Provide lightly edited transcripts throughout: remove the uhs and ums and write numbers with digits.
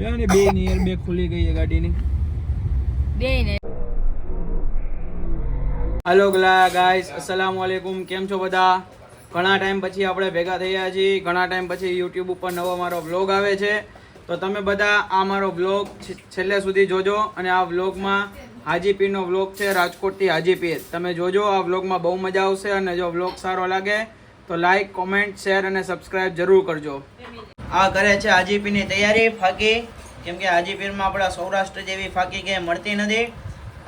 यानी बे ની air bag ખુલી ગઈ છે ગાડીની બે ને હેલો ગાઈસ અસલામુ અલૈકુમ કેમ છો બધા ઘણા ટાઈમ પછી આપણે ભેગા થયા છીએ ઘણા ટાઈમ પછી YouTube ઉપર નવો મારો વ્લોગ આવે છે તો તમે બધા આ મારો વ્લોગ છેલ્લે સુધી જોજો અને આ વ્લોગમાં હાજીપીરનો વ્લોગ છે રાજકોટથી હાજીપીર તમે જોજો આ વ્લોગમાં બહુ મજા આવશે અને જો વ્લોગ સારો લાગે તો લાઈક કોમેન્ટ શેર અને સબસ્ક્રાઇબ જરૂર કરજો આ કરે છે હાજીપીરની તૈયારી ફાકી કેમ કે હાજીપીરમાં આપણા સૌરાષ્ટ્ર જેવી ફાકી કે મળતી નથી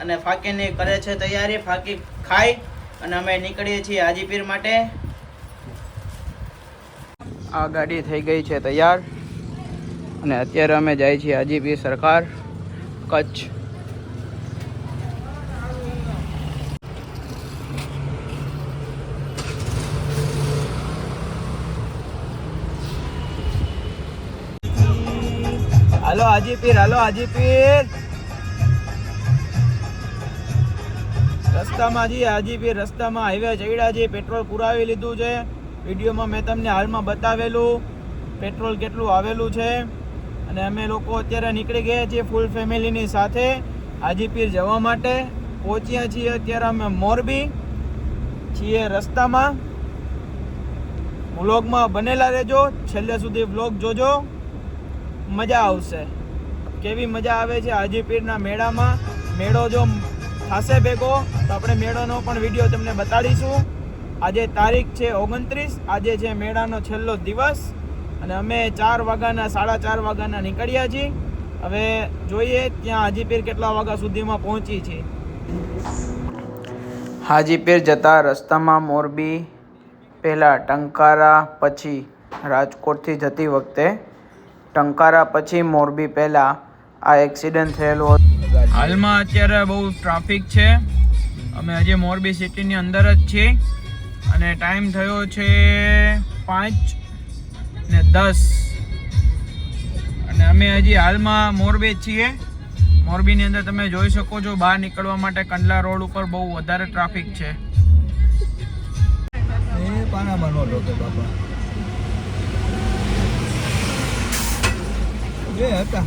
અને ફાકીની કરે છે તૈયારી ફાકી ખાઈ અને અમે નીકળીએ છીએ હાજીપીર માટે આ ગાડી થઈ ગઈ છે તૈયાર અને અત્યારે અમે જાય છીએ હાજીપીર સરકાર કચ્છ હાલો હાજીપીર રસ્તામાં જી હાજીપીર રસ્તામાં હાઈવે ચડ્યા છે પેટ્રોલ પુરાવી લીધું છે વિડીયોમાં મેં તમને હાલમાં બતાવેલું પેટ્રોલ કેટલું આવેલું છે અને અમે લોકો અત્યારે નીકળી ગયા છીએ ફૂલ ફેમિલીની સાથે હાજીપીર જવા માટે પહોંચ્યા છીએ અત્યારે અમે મોરબી છીએ રસ્તામાં વ્લોગમાં બનેલા રહેજો છેલ્લે સુધી વ્લોગ જોજો મજા આવશે કેવી મજા આવે છે હાજીપીરના મેળામાં મેળો જો થશે ભેગો તો આપણે મેળાનો પણ વિડીયો તમને બતાડીશું આજે તારીખ છે 29 આજે છે મેળાનો છેલ્લો દિવસ અને અમે 4 વાગ્યાના 4:30 વાગ્યાના નીકળ્યા છીએ હવે જોઈએ ત્યાં હાજીપીર કેટલા વાગ્યા સુધીમાં પહોંચી છે હાજીપીર જતા રસ્તામાં મોરબી પહેલાં ટંકારા પછી રાજકોટથી જતી વખતે ટંકારા પછી મોરબી પહેલાં આ એક્સિડન્ટ થયેલો હતો હાલમાં અત્યારે બહુ ટ્રાફિક છે અમે હજી મોરબી સિટીની અંદર જ છીએ અને ટાઈમ થયો છે 5:10 અને અમે હજી હાલમાં મોરબી છીએ મોરબીની અંદર તમે જોઈ શકો છો બહાર નીકળવા માટે કંડલા રોડ ઉપર બહુ વધારે ટ્રાફિક છે પાનામાં નો લોકો બાપા જે હતા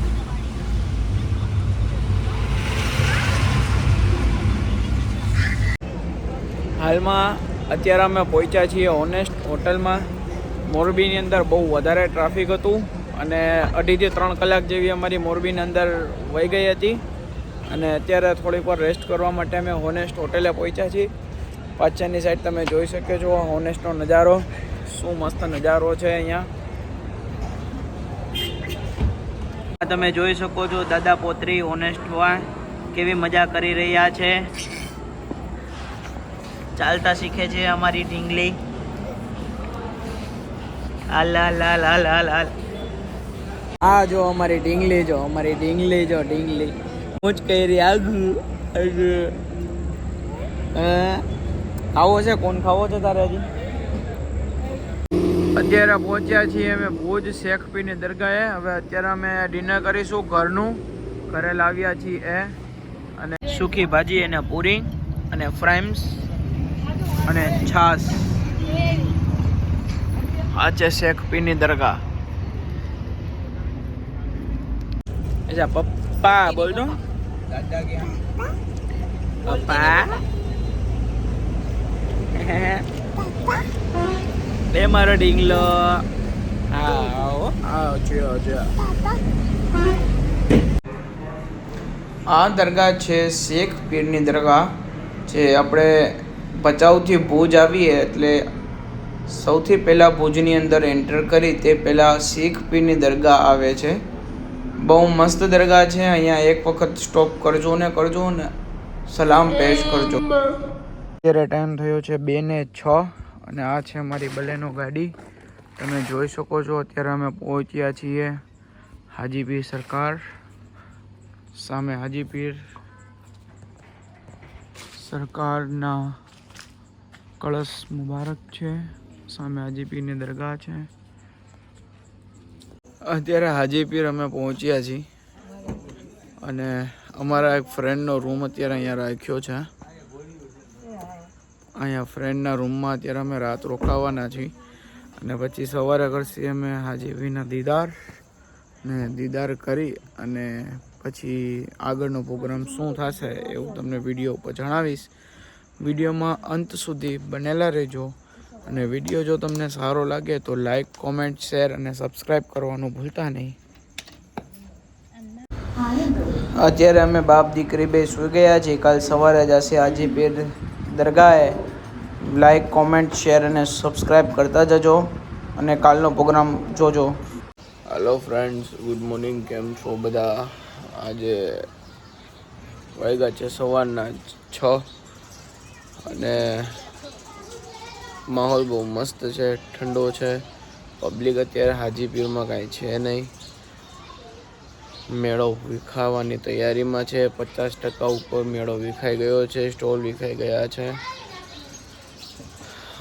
હાલમાં અત્યારે અમે પહોંચ્યા છીએ ઓનેસ્ટ હોટલમાં મોરબીની અંદર બહુ વધારે ટ્રાફિક હતું અને 2.5 થી 3 કલાક જેવી અમારી મોરબીની અંદર વહી ગઈ હતી અને અત્યારે થોડીક વાર રેસ્ટ કરવા માટે અમે હોનેસ્ટ હોટેલે પહોંચ્યા છીએ પાછળની સાઈડ તમે જોઈ શકો છો હોનેસ્ટનો નજારો શું મસ્ત નજારો છે અહીંયા તમે જોઈ શકો છો દાદા પોત્રી હોનેસ્ટમાં કેવી મજા કરી રહ્યા છે ચાલતા શીખે છે અમારી ઢીંગલી હાલ હાલ હાલ હાલ હાલ હાલ આ જો અમારી ઢીંગલી જો ઢીંગલી હું જ કહી રહી આવો છે કોણ ખાવો છે તારે હજી અત્યારે પહોંચ્યા છીએ અમે ભુજ શેખ પીરની દરગાહે હવે અત્યારે અમે ડિનર કરીશું ઘરનું ઘરે લાવ્યા છીએ અને સૂકી ભાજી અને પૂરી અને ફ્રાઈમ્સ અને છાશ આ છે શેખ પીરની દરગાહ અચ્છા પપ્પા બોલજો પપ્પા બે મારો ઢીંગલો આ દરગાહ છે શેખ પીરની દરગાહ જે આપણે ભચાઉથી ભુજ આવીએ એટલે સૌથી પહેલાં ભુજની અંદર એન્ટર કરી તે પહેલાં શેખ પીરની દરગાહ આવે છે બહુ મસ્ત દરગાહ છે અહીંયા એક વખત સ્ટોપ કરજો ને સલામ પેશ કરજો અત્યારે ટાઈમ થયો છે 2:06 અને આ છે અમારી બલેનો ગાડી તમે જોઈ શકો છો અત્યારે અમે પહોંચ્યા છીએ હાજીપીર સરકાર સામે હાજીપીર સરકારના કળશ મુબારક છે સામે હાજીપીરની દરગાહ છે અત્યારે હાજીપીર અમે પહોંચ્યા છીએ અને અમારા એક ફ્રેન્ડનો રૂમ અત્યારે અહીંયા રાખ્યો છે અહીંયા ફ્રેન્ડના રૂમમાં અત્યારે અમે રાત રોકાવાના છીએ અને પછી સવારે કરશી અમે હાજીપીરના દીદાર ને દીદાર કરી અને પછી આગળનો પ્રોગ્રામ શું થશે એવું તમને વિડીયો ઉપર જણાવીશ. વિડીયોમાં અંત સુધી બનેલા રહેજો અને વિડીયો જો તમને સારો લાગે તો લાઈક, કોમેન્ટ, શેર અને સબસ્ક્રાઈબ કરવાનું ભૂલતા નહીં. અત્યારે અમે બાપ દીકરી બે સૂઈ ગયા છીએ. કાલ સવારે જશે હાજીપીર દરગાહે. લાઈક, કોમેન્ટ, શેર અને સબસ્ક્રાઈબ કરતા જજો અને કાલનો પ્રોગ્રામ જોજો. Hello friends, good morning. કેમ છો બધા? આજે વાગ્યા છે સવારના 6 અને માહોલ બહુ મસ્ત છે, ઠંડો છે. પબ્લિક અત્યારે હાજીપીરમાં કાંઈ છે નહીં. મેળો વિખાવાની તૈયારીમાં છે. 50% ઉપર મેળો વિખાઈ ગયો છે, સ્ટોલ વિખાઈ ગયા છે.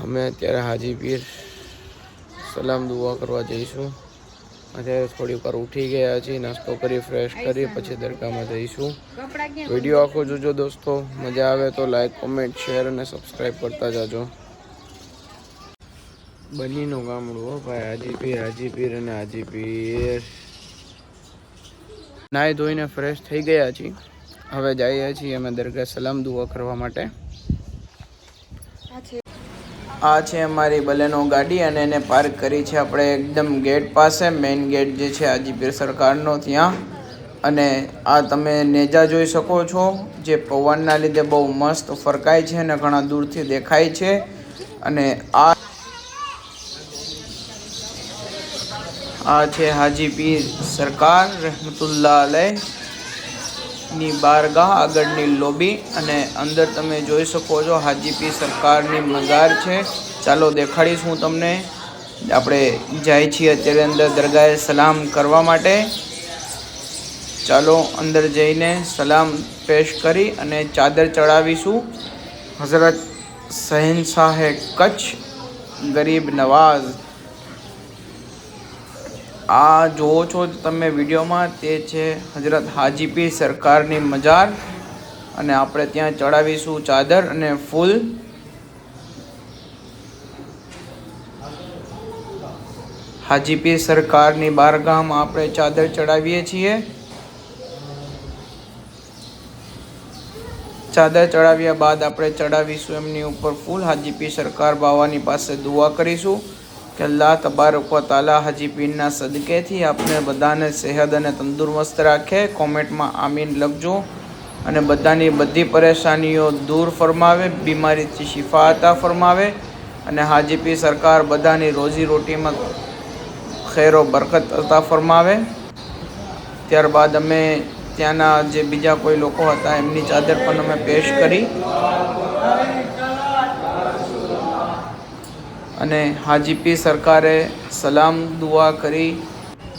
અમે અત્યારે હાજીપીર સલામ દુઆ કરવા જઈશું. અત્યારે થોડીક વાર ઉઠી ગયા છીએ, નાસ્તો કરી ફ્રેશ કરી પછી દરગાહમાં જઈશું. વિડીયો આખો જોજો દોસ્તો. મજા આવે તો લાઈક, કોમેન્ટ, શેર અને સબસ્ક્રાઈબ કરતા જાજો. બનીનું ગામડું હો ભાઈ. હાજીપીર અને હાજીપીર. નાહી ધોઈને ફ્રેશ થઈ ગયા છીએ. હવે જઈએ છીએ અમે દરગાહ સલામ દુઆ કરવા માટે. આ છે અમારી બલેનો ગાડી અને એને પાર્ક કરી છે આપણે એકદમ ગેટ પાસે, મેઇન ગેટ જે છે હાજીપીર સરકારનો ત્યાં. અને આ તમે નેજા જોઈ શકો છો જે પવનના લીધે બહુ મસ્ત ફરકાય છે અને ઘણા દૂરથી દેખાય છે. અને આ છે હાજીપીર સરકાર રહેમતુલ્લાહ અલૈહ ની બારગાહ આગળની લોબી. અને અંદર તમે જોઈ શકો છો હાજીપીર સરકારની મઝાર છે. ચાલો દેખાડીશ હું તમને. આપણે જાય છીએ અત્યારે અંદર દરગાહે સલામ કરવા માટે. ચાલો અંદર જઈને સલામ પેશ કરી અને ચાદર ચડાવીશું. હઝરત શહેનશાહે કચ્છ ગરીબ નવાઝ. આ જોવો છો તમે વિડીયોમાં, તે છે હઝરત હાજીપીર સરકારની મજાર. અને આપણે ત્યાં ચડાવીશું ચાદર અને ફૂલ. હાજીપીર સરકારની બારગાહમાં આપણે ચાદર ચડાવીએ છીએ. ચાદર ચડાવ્યા બાદ આપણે ચડાવીશું એમની ઉપર ફૂલ. હાજીપીર સરકાર બાવાની પાસે દુઆ કરીશું કે અલ્લાહ તબારક વ તાલા હાજીપીરના સદકેથી આપણે બધાને સેહત અને તંદુરસ્ત રાખે. કોમેન્ટમાં આમીન લખજો અને બધાની બધી પરેશાનીઓ દૂર ફરમાવે, બીમારીથી શિફા અતા ફરમાવે અને હાજીપીર સરકાર બધાની રોજી રોટીમાં ખૈરો બરકત અતા ફરમાવે. ત્યારબાદ અમે ત્યાંના જે બીજા કોઈ લોકો હતા એમની ચાદર પણ અમે પેશ કરી અને હાજીપીર સરકારે સલામ દુઆ કરી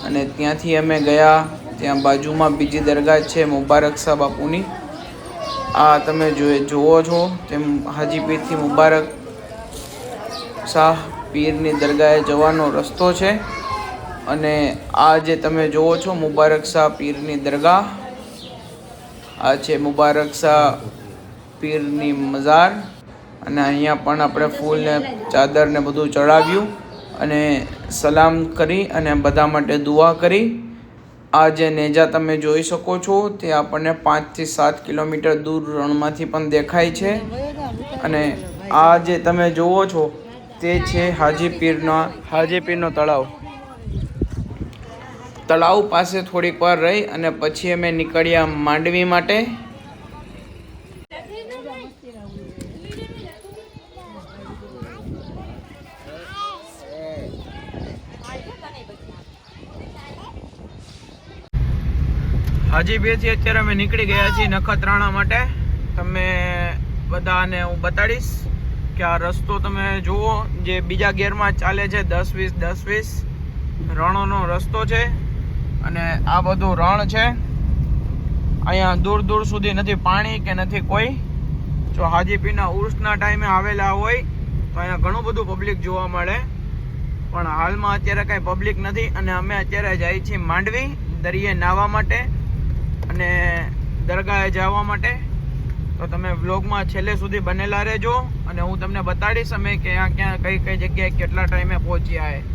અને ત્યાંથી અમે ગયા. ત્યાં બાજુમાં બીજી દરગાહ છે મુબારક શાહ બાપુની. આ તમે જુઓ છો તેમ હાજીપીરથી મુબારક શાહ પીરની દરગાહે જવાનો રસ્તો છે. અને આ જે તમે જુઓ છો મુબારક શાહ પીરની દરગાહ, આ છે મુબારક શાહ પીરની મઝાર. અને અહીંયા પણ આપણે ફૂલ ને ચાદર ને બધું ચડાવ્યું અને સલામ કરી અને બધા માટે દુઆ કરી. આ જે નેજા તમે જોઈ શકો છો તે આપણને 5 થી 7 કિલોમીટર દૂર રણમાંથી પણ દેખાય છે. અને આ જે તમે જુઓ છો તે છે હાજીપીરનો તળાવ. તળાવ પાસે થોડીક વાર રહી અને પછી અમે નીકળ્યા માંડવી માટે. હાજીપીરથી અત્યારે અમે નીકળી ગયા છીએ નખત્રાણા માટે. તમે બધાને હું બતાડીશ કે આ રસ્તો તમે જુઓ જે બીજા ગેરમાં ચાલે છે 10-20 રણોનો રસ્તો છે. અને આ બધું રણ છે. અહીંયા દૂર દૂર સુધી નથી પાણી કે નથી કોઈ. જો હાજીપીરના ઉર્સના ટાઈમે આવેલા હોય તો અહીંયા ઘણું બધું પબ્લિક જોવા મળે, પણ હાલમાં અત્યારે કાંઈ પબ્લિક નથી. અને અમે અત્યારે જઈએ છીએ માંડવી દરિયે નાહવા માટે અને દરગાહે જવા માટે. તો તમે વ્લોગમાં છેલ્લે સુધી બનેલા રહેજો અને હું તમને બતાડીશ અમે ક્યાં કઈ જગ્યાએ કેટલા ટાઈમે પહોંચ્યા છે.